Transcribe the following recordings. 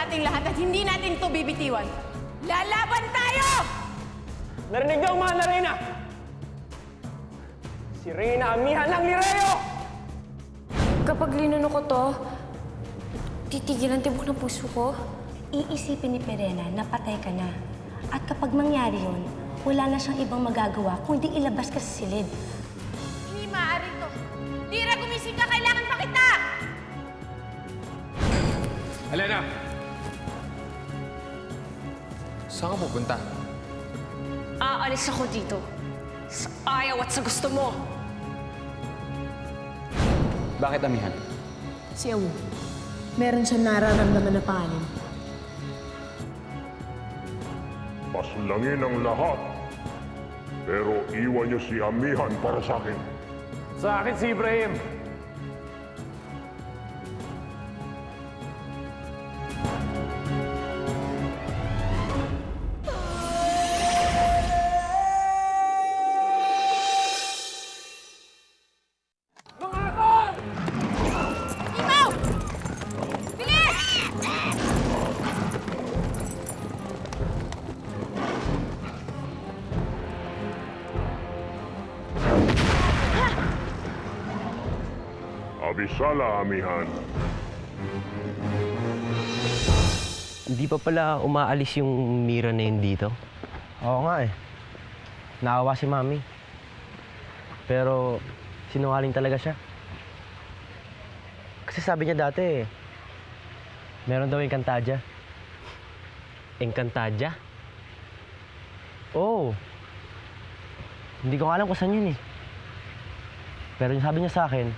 nating lahat at hindi natin ito bibitiwan. Lalaban tayo! Narinig daw, mahal na Reyna! Si Reyna, amihan lang ni Reo! Kapag linuno ko to, titigil ang tibok ng puso ko. Iisipin ni Perena na patay ka na. At kapag mangyari yun, wala na siyang ibang magagawa kundi ilabas ka sa silid. Hindi maaari to. Lira, gumising ka! Kailangan pa kita! Alena! Saan ka pupunta? Aalis ako dito. Sa ayaw at sa gusto mo. Bakit amihan? Si Awu, meron siyang nararamdaman na panin. Paslangin ang lahat. Pero iwan niyo si Amihan para sa akin. Sa akin si Ibrahim. Imaw! Bilis! Abisala, Amihan. Hindi pa pala umaalis yung Mira na yun dito? Oo nga eh. Naawa si Mami. Pero sinungaling talaga siya. Kasi sabi niya dati, meron daw Encantadia. Encantadia? Oo. Hindi ko alam kung saan yun eh. Pero yung sabi niya sa akin,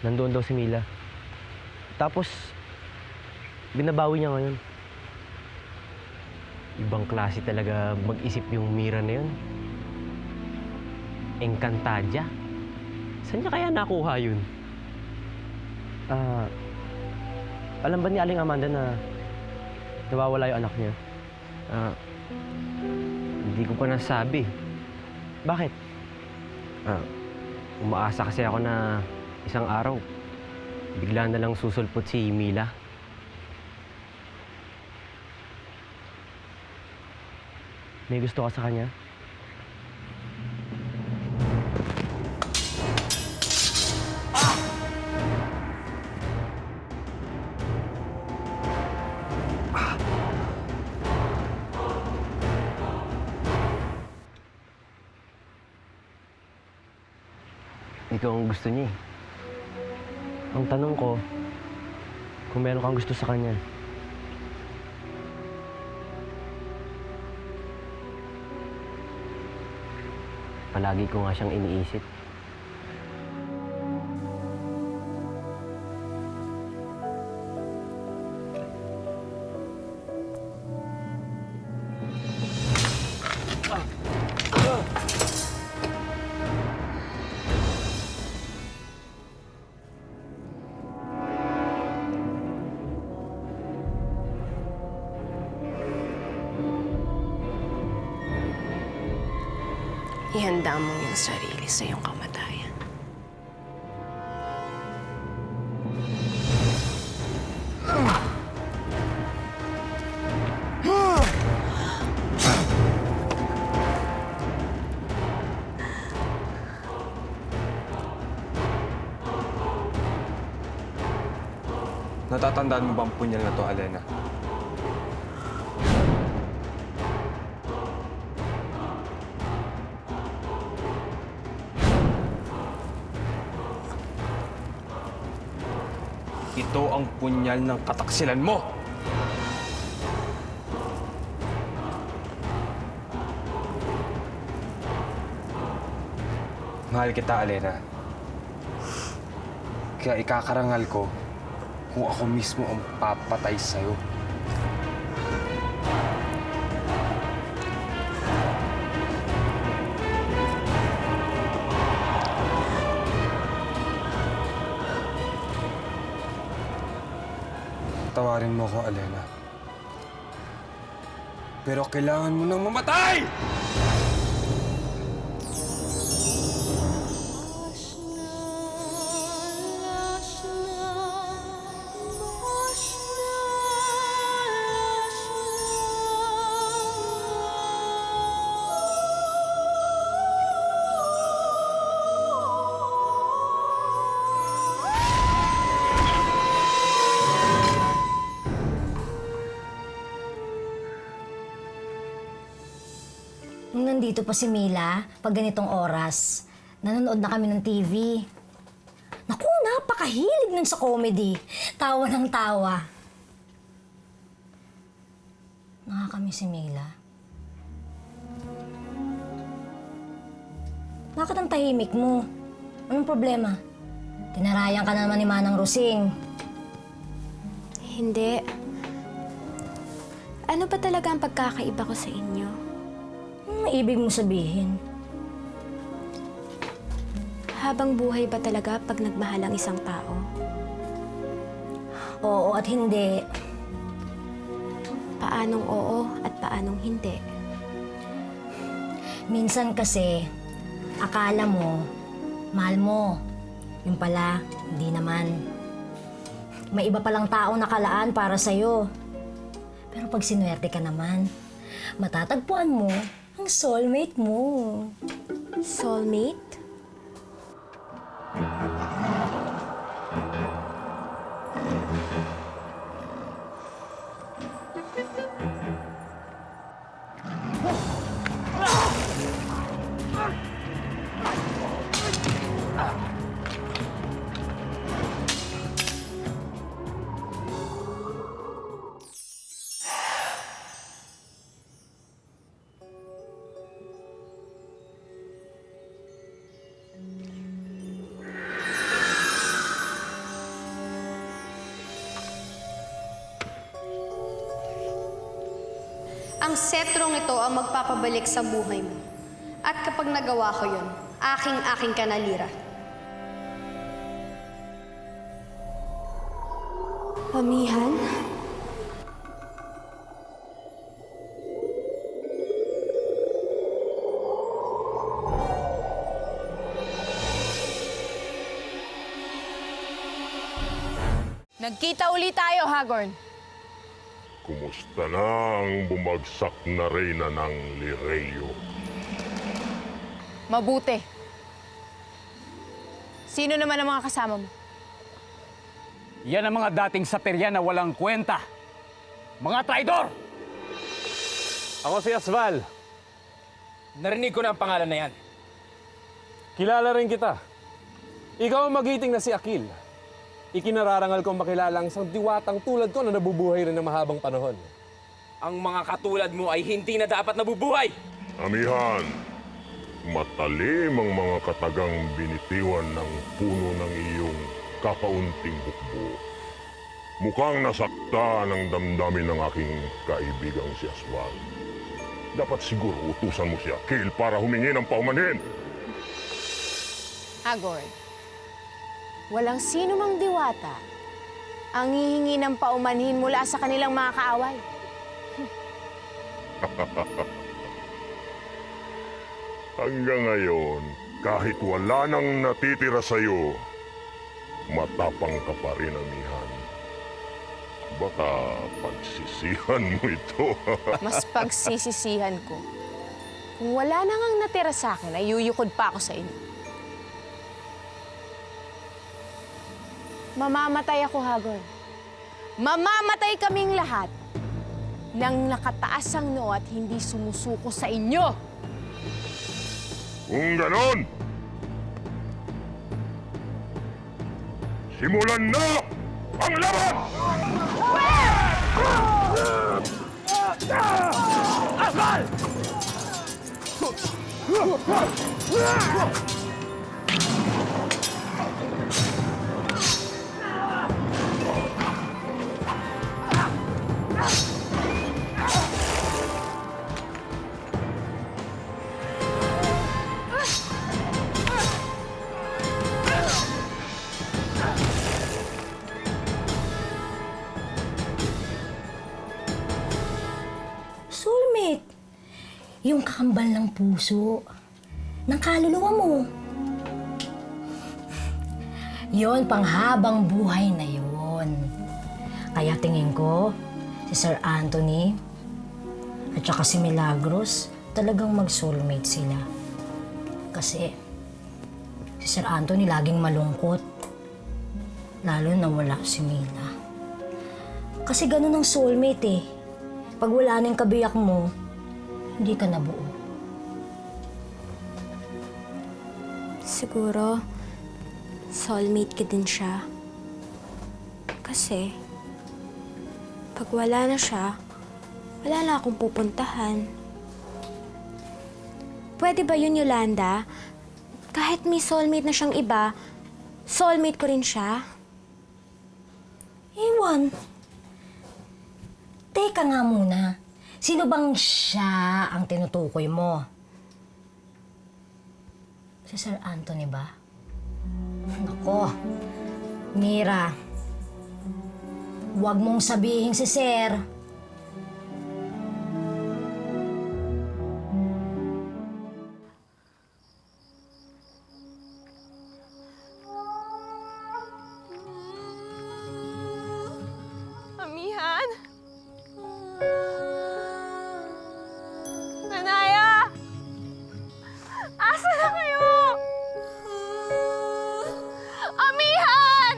nandoon daw si Mila. Tapos, binabawi niya ngayon. Ibang klase talaga mag-isip yung Mira na yun. Encantadia? Saan niya kaya nakuha yun? Alam ba ni Aling Amanda na nawawala yung anak niya? Hindi ko pa nasabi. Bakit? Umaasa kasi ako na isang araw, bigla na lang susulpot si Mila. May gusto ka sa kanya? Ikaw ang gusto niya eh. Ang tanong ko, kung meron kang gusto sa kanya. Palagi ko nga siyang iniisip. Ihanda mo yung sarili sa iyong kamatayan. Natatandaan mo ba ang punyal na to, Alena? Ito ang punyal ng kataksilan mo! Mahal kita, Alena. Kaya ikakarangal ko kung ako mismo ang papatay sa'yo. Tawarin mo ko, Alena. Pero kailangan mo nang mamatay! Nung nandito pa si Mila, pag ganitong oras, nanonood na kami ng TV. Naku, napakahilig nun sa comedy. Tawa ng tawa. Nakakamiss si Mila. Bakit ang tahimik mo? Anong problema? Tinarayan ka naman ni Manang Rosing. Hindi. Ano ba talaga ang pagkakaiba ko sa inyo? Ano ibig mo sabihin? Habang buhay ba talaga pag nagmahal ang isang tao? Oo at hindi. Paanong oo at paanong hindi? Minsan kasi, akala mo, mahal mo. Yung pala, hindi naman. May iba palang tao nakalaan para sa'yo. Pero pag sinuwerte ka naman, matatagpuan mo ang soulmate mo. Soulmate? Ang setrong ito ang magpapabalik sa buhay mo. At kapag nagawa ko yun, aking-aking ka na, Lyra. Amihan? Nagkita uli tayo, Hagorn. Kumusta na ang bumagsak na reyna ng Lireo? Mabuti. Sino naman ang mga kasama mo? Yan ang mga dating saperya na walang kwenta. Mga traidor! Ako si Asval. Narinig ko na ang pangalan na yan. Kilala rin kita. Ikaw ang magiting na si Akil. Ikinararangal kong makilalang isang diwatang tulad ko na nabubuhay rin ng mahabang panahon. Ang mga katulad mo ay hindi na dapat nabubuhay! Amihan, matalim ang mga katagang binitiwan ng puno ng iyong kakaunting hukbo. Mukhang nasakta ng damdamin ng aking kaibigang si Aswal. Dapat siguro utusan mo si Akil para humingi ng paumanhin. Hagorn, walang sino mang diwata ang hihingi ng paumanhin mula sa kanilang mga kaaway. Hanggang ngayon, kahit wala nang natitira sa'yo, matapang ka pa rin, Amihan. Baka pagsisihan mo ito. Mas pagsisisihan ko. Kung wala na ngang natira sa akin, ay yuyukod pa ako sa inyo. Mamamatay ako, Hagorn. Mamamatay kaming lahat nang nakataas ang noo at hindi sumusuko sa inyo. Kung ganon, simulan na ang laban! Asval! Soulmate. Yung kakambal ng puso. Ng kaluluwa mo. Yon, panghabang buhay na yon. Kaya tingin ko, si Sir Anthony at saka si Milagros, talagang mag-soulmate sila. Kasi si Sir Anthony laging malungkot. Lalo na wala si Mina. Kasi ganun ang soulmate eh. Pag wala nang kabiyak mo, hindi ka nabuo. Siguro, soulmate ka din siya. Kasi, pag wala na siya, wala na akong pupuntahan. Pwede ba yun, Yolanda? Kahit may soulmate na siyang iba, soulmate ko rin siya. Ewan. Teka nga muna. Sino bang siya ang tinutukoy mo? Si Sir Anthony ba? Nako, Mira. Huwag mong sabihin si Sir. Amihan? Nanaya! Asa na kayo? Amihan!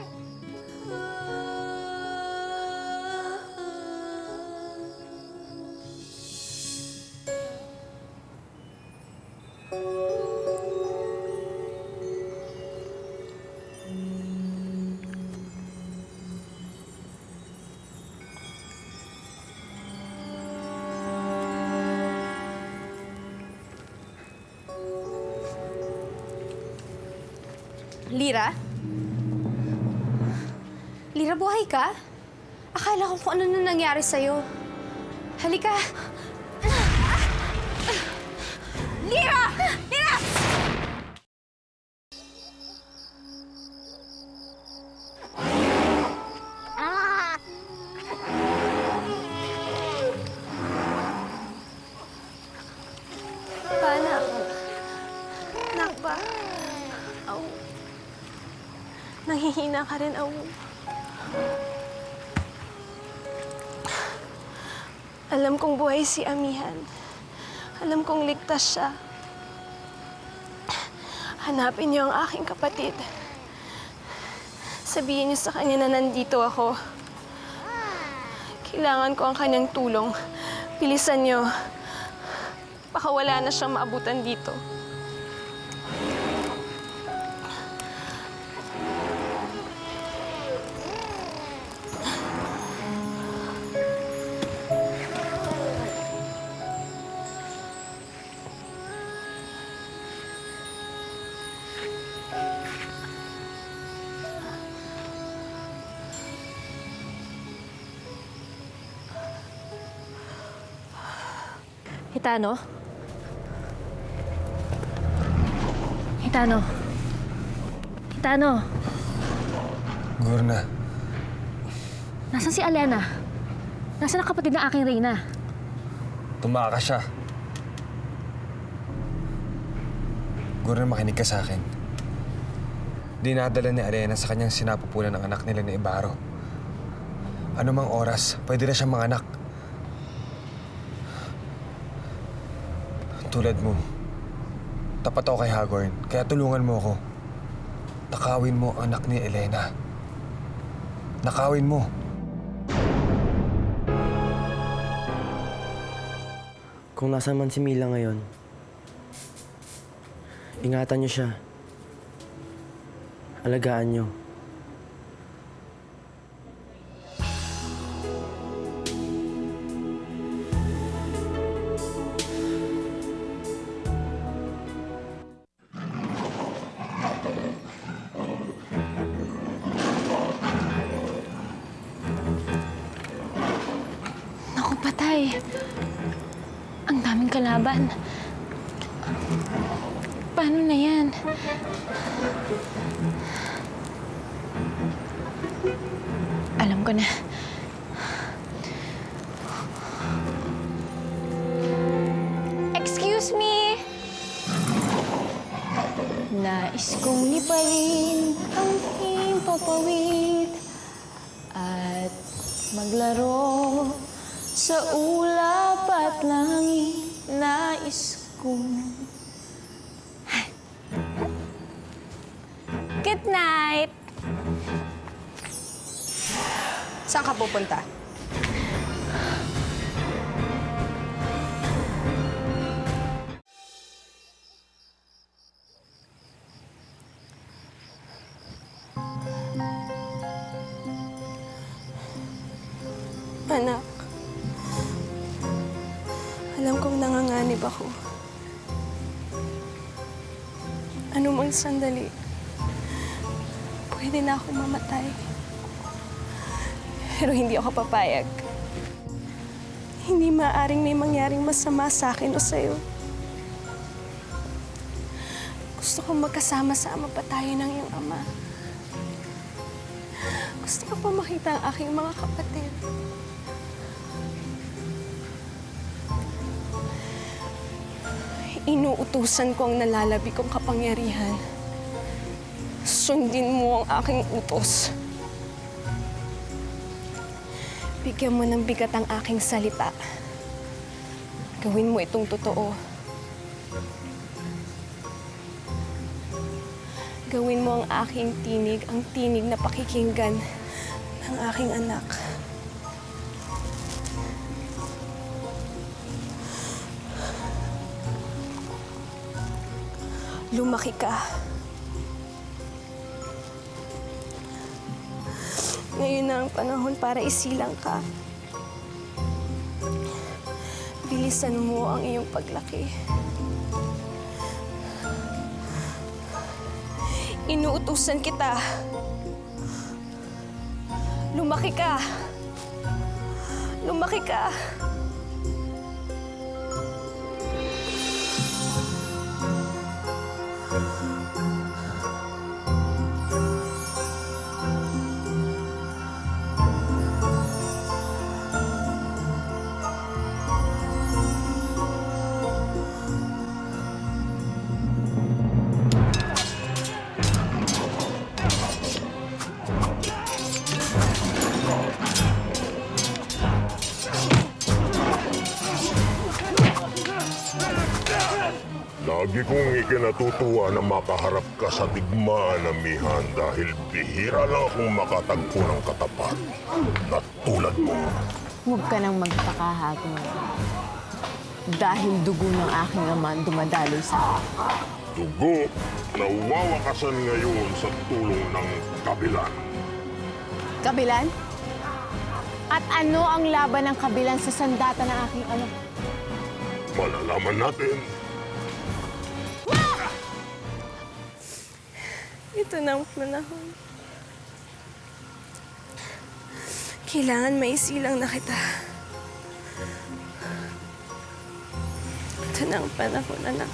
Lira? Lira, buhay ka? Akala ko kung ano na nangyari sa'yo. Halika. Lira! Lira! Panak. Nakba. Aw. Nanghihina ka rin, aw. Alam kong buhay si Amihan. Alam kong ligtas siya. Hanapin niyo ang aking kapatid. Sabihin niyo sa kanya na nandito ako. Kailangan ko ang kanyang tulong. Bilisan niyo. Baka wala na siyang maabutan dito. Hitano? Hitano? Hitano? Gurna, Nasaan si Alena? Nasaan ang kapatid ng aking Reyna? tumakas siya. Gurna, makinig ka sa akin. Dinadala ni Alena sa kanyang sinapupunan ng anak nila ni Ibarro. Ano mang oras, pwede na siyang manganak. Tulad mo, tapat ako kay Hagorn, kaya tulungan mo ako. Nakawin mo ang anak ni Elena. Nakawin mo. Kung nasa man si Mila ngayon, ingatan niyo siya. Alagaan niyo. Naku, patay. Ang daming kalaban. Paano na yan? Alam ko na. Excuse me! Nais kong liparin ang himpapawid at maglaro sa ulap at langit. Nais kong... Good night! Saan ka pupunta? Anak, alam kong nanganganib ako. Anumang sandali, pwede na akong mamatay. Pero hindi ako papayag. Hindi maaaring may mangyaring masama sa akin o sa'yo. Gusto kong magkasama-sama pa tayo ng iyong ama. Gusto ko pa makita ang aking mga kapatid. Inuutusan ko ang nalalabi kong kapangyarihan. Sundin mo ang aking utos. Bigyan mo ng bigat ang aking salita. Gawin mo itong totoo. Gawin mo ang aking tinig, ang tinig na pakikinggan ng aking anak. Lumaki ka. Ngayon na ang panahon para isilang ka. Bilisan mo ang iyong paglaki. Inuutusan kita. Lumaki ka. Lumaki ka. Lagi kong ikinatutuwa na makaharap ka sa digmaan na Mihan dahil bihira lang akong makatagpo ng katapat na tulad mo. Huwag ka nang magpakahago. Dahil dugo ng aking ama ang dumadaloy sa akin. Dugo na wawakasan ngayon sa tulong ng kabilan. Kabilan? At ano ang laban ng kabilan sa sandata ng aking ama? Malalaman natin. Ito na ang panahon. Kailangan maisilang na kita. Ito na ang panahon, anak.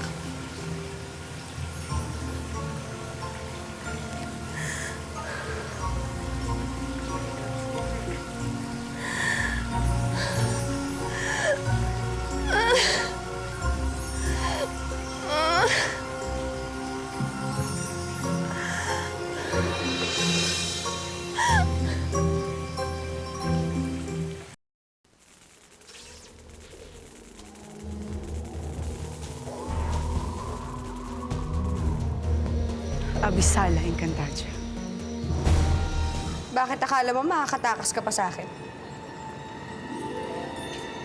Abisala, Encantadia. Bakit akala mo makakatakas ka pa sa akin?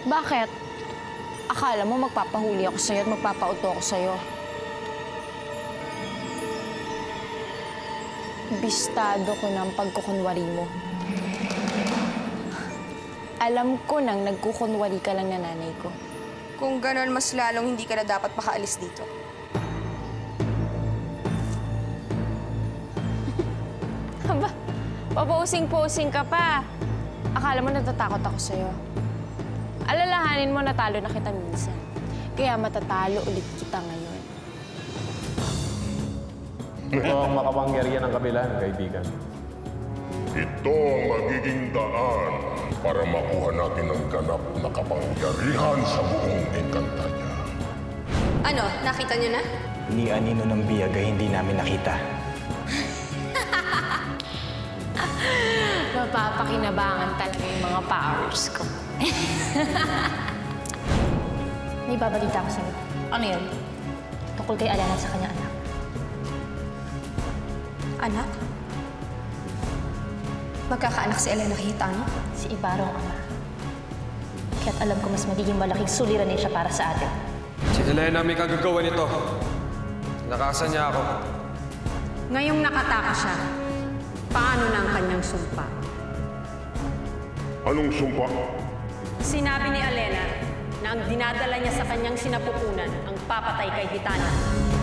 Bakit? Akala mo magpapahuli ako sa'yo at magpapauto ako sa'yo? Bistado ko ng pagkukunwari mo. Alam ko nang nagkukunwari ka lang na nanay ko. Kung ganon, mas lalong hindi ka na dapat makaalis dito. Aba, papausing-posing ka pa. Akala mo natatakot ako sa'yo. Alalahanin mo natalo na kita minsan. Kaya matatalo ulit kita ngayon. Ito ang makapangyarihan ng kabilan, kaibigan. Ito ang magiging daan para makuha natin ang ganap na kapangyarihan sa buong Encantadia. Ano, nakita niyo na? Ni anino ng biyag ay hindi namin nakita. Mapapakinabangan talaga yung mga powers ko. May babalita ko sa'yo. Ano yun? Tungkol kay Alena sa kanyang anak. Anak? Magkakaanak si Elena kay Hitano? Si Ibaro ang ama. Kaya't alam ko mas magiging malaking suliranin siya para sa atin. Si Elena may kagagawa nito. Nakasan niya ako. Ngayong nakatakas siya, paano na ang kanyang sumpa? Anong sumpa? Sinabi ni Alena na ang dinadala niya sa kanyang sinapupunan ang papatay kay Gitana.